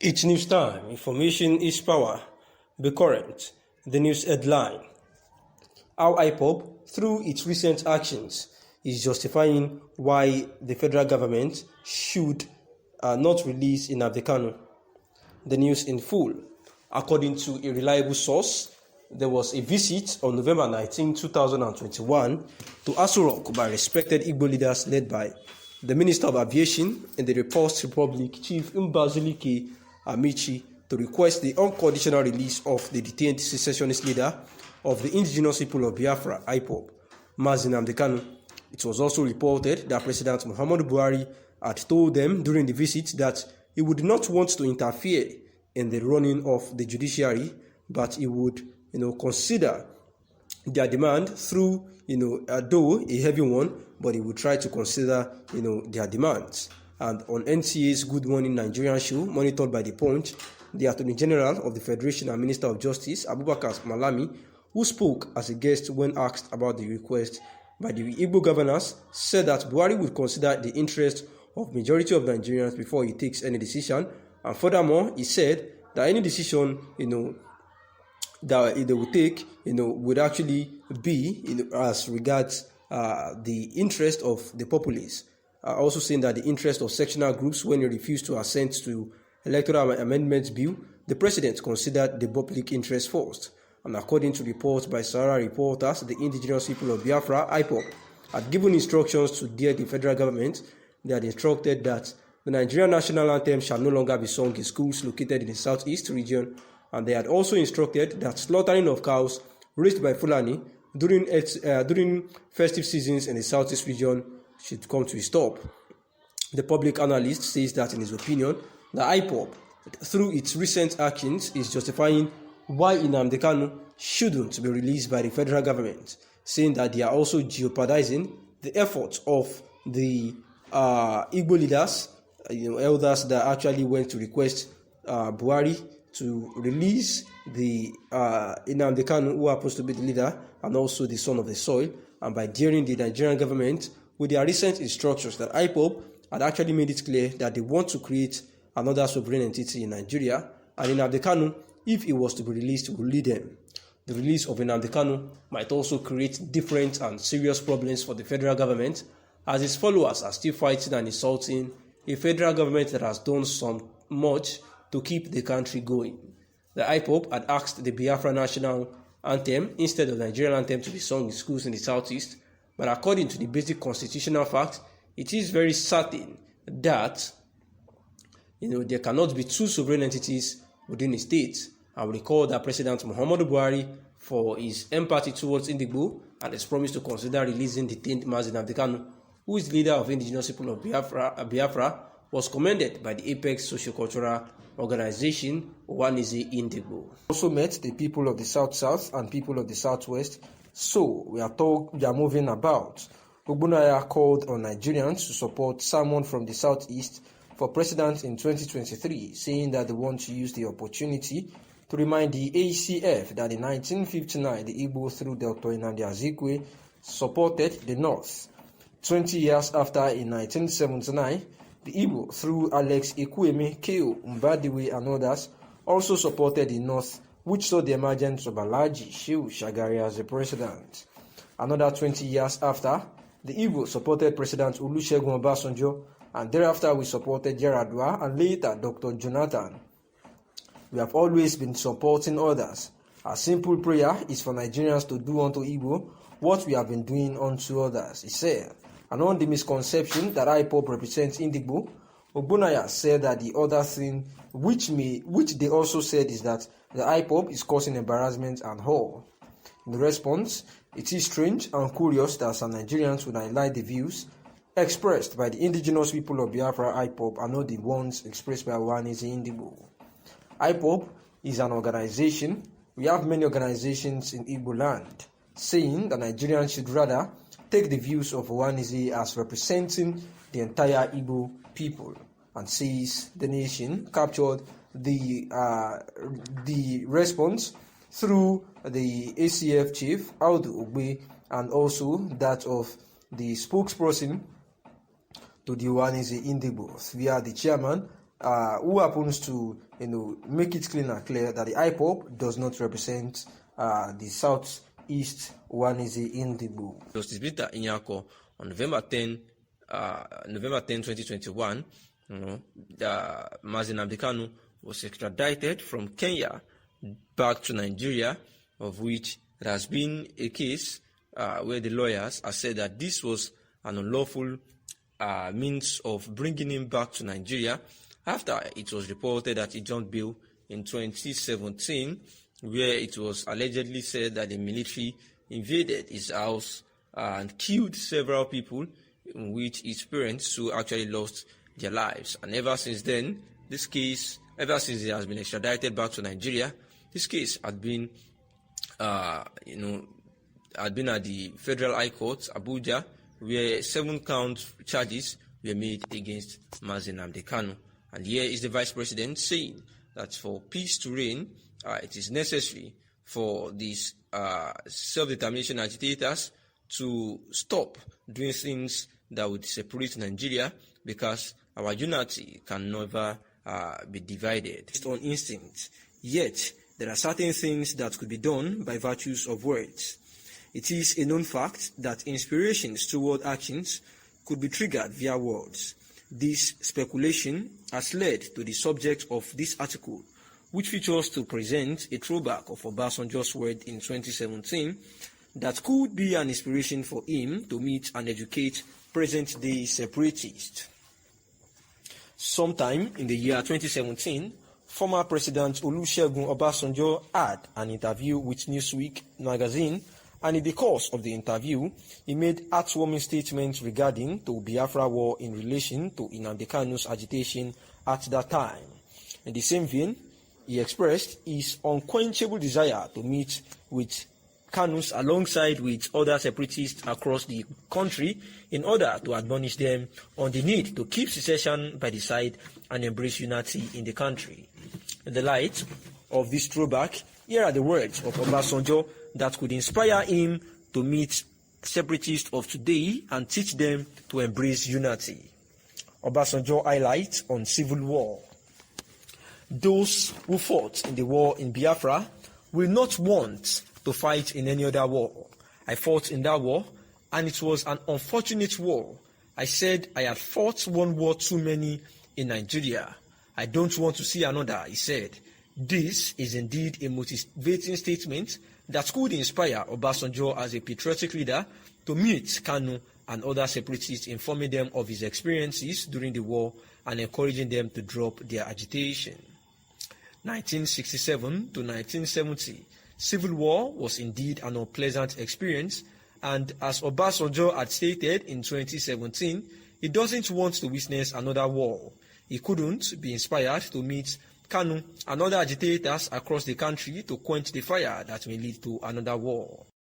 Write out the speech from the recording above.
Each news time, information is power. Be current. The news headline. How Ipob, through its recent actions, is justifying why the federal government should not release Nnamdi Kanu. The news in full. According to a reliable source, there was a visit on November 19, 2021 to Aso Rock by respected Igbo leaders led by the Minister of Aviation in the Repulsed Republic, Chief Mbazulike Amici, to request the unconditional release of the detained secessionist leader of the indigenous people of Biafra, Ipob, Mazi Nnamdi Kanu. It was also reported that President Muhammadu Buhari had told them during the visit that he would not want to interfere in the running of the judiciary, but he would, consider their demand through, though a heavy one, but he would try to consider, their demands. And on NCA's Good Morning Nigerian show, monitored by The Punch, the Attorney General of the Federation and Minister of Justice, Abubakar Malami, who spoke as a guest when asked about the request by the Igbo governors, said that Buhari would consider the interest of majority of Nigerians before he takes any decision. And furthermore, he said that any decision, that they would take, would actually be, as regards the interest of the populace. Also saying that the interest of sectional groups, when he refused to assent to electoral amendments bill, the president considered the public interest first. And according to reports by Sahara reporters, the indigenous people of Biafra, Ipob, had given instructions to the federal government. They had instructed that the Nigerian national anthem shall no longer be sung in schools located in the southeast region, and they had also instructed that slaughtering of cows raised by Fulani during festive seasons in the southeast region should come to a stop. The public analyst says that, in his opinion, the Ipob, through its recent actions, is justifying why Nnamdi Kanu shouldn't be released by the federal government, saying that they are also jeopardizing the efforts of the Igbo leaders, elders that actually went to request Buhari to release the Nnamdi Kanu, who happens to be the leader and also the son of the soil, and by daring the Nigerian government with their recent instructions that Ipob had actually made it clear that they want to create another sovereign entity in Nigeria, and Nnamdi Kanu, if he was to be released, will lead them. The release of Nnamdi Kanu might also create different and serious problems for the federal government, as his followers are still fighting and insulting a federal government that has done so much to keep the country going. The Ipob had asked the Biafra national anthem instead of the Nigerian anthem to be sung in schools in the southeast, but according to the basic constitutional fact, it is very certain that there cannot be two sovereign entities within a state. I will recall that President Muhammadu Buhari, for his empathy towards Indigbo and his promise to consider releasing detained Mazi Nnamdi Kanu, who is leader of indigenous people of Biafra, was commended by the Apex Sociocultural Organization Ohanaeze Ndigbo. Also met the people of the South-South and people of the Southwest, so we are moving about. Ogbunaya called on Nigerians to support someone from the Southeast for president in 2023, saying that they want to use the opportunity to remind the ACF that in 1959 the Igbo through Dr. Nnamdi Azikiwe supported the North. 20 years after, in 1979, the Igbo through Alex Ekwueme, Keo Mbadiwe and others also supported the North, which saw the emergence of Alhaji Shehu Shagari as the president. Another 20 years after, the Igbo supported President Olusegun Obasanjo, and thereafter we supported Yaradua and later Dr. Jonathan. We have always been supporting others. Our simple prayer is for Nigerians to do unto Igbo what we have been doing unto others, he said. And on the misconception that Ipob represents Indigbo, Ogbunaya said that the other thing which they also said is that the Ipob is causing embarrassment and horror. In response, it is strange and curious that some Nigerians would highlight the views expressed by the indigenous people of Biafra Ipob are not the ones expressed by Ohanaeze Ndigbo. Ipob is an organization. We have many organizations in Igbo land, saying that Nigerians should rather take the views of Ohanaeze as representing the entire Igbo people, and says the nation captured the response through the ACF chief Audu Ogbe and also that of the spokesperson to the Ohanaeze Ndigbo via the chairman who happens to make it clean and clear that the Ipob does not represent the Southeast Waneze Indigo. Justice Peter Inyako on November 10, 2021, Mazi Nnamdi Kanu was extradited from Kenya back to Nigeria, of which there has been a case where the lawyers have said that this was an unlawful means of bringing him back to Nigeria after it was reported that he jumped bail in 2017, where it was allegedly said that the military invaded his house and killed several people, in which his parents who actually lost their lives. And ever since then, ever since he has been extradited back to Nigeria, this case had been, at the Federal High Court, Abuja, where 7 count charges were made against Mazi Nnamdi Kanu. And here is the Vice President saying that for peace to reign, it is necessary for these self-determination agitators to stop doing things that would separate Nigeria, because our unity can never be divided based on instinct. Yet, there are certain things that could be done by virtues of words. It is a known fact that inspirations toward actions could be triggered via words. This speculation has led to the subject of this article, which features to present a throwback of Obasanjo's word in 2017 that could be an inspiration for him to meet and educate present-day separatists. Sometime in the year 2017, former President Olusegun Obasanjo had an interview with Newsweek magazine, and in the course of the interview, he made heartwarming statements regarding the Biafra war in relation to Nnamdi Kanu's agitation at that time. In the same vein, he expressed his unquenchable desire to meet with Kanu's alongside with other separatists across the country in order to admonish them on the need to keep secession by the side and embrace unity in the country. In the light of this throwback, here are the words of Obasanjo that could inspire him to meet separatists of today and teach them to embrace unity. Obasanjo highlights on civil war. Those who fought in the war in Biafra will not want to fight in any other war. I fought in that war, and it was an unfortunate war. I said I had fought one war too many in Nigeria. I don't want to see another, he said. This is indeed a motivating statement that could inspire Obasanjo as a patriotic leader to meet Kanu and other separatists, informing them of his experiences during the war and encouraging them to drop their agitation. 1967 to 1970, civil war was indeed an unpleasant experience, and as Obasanjo had stated in 2017, he doesn't want to witness another war. He couldn't be inspired to meet Kanu and other agitators across the country to quench the fire that may lead to another war.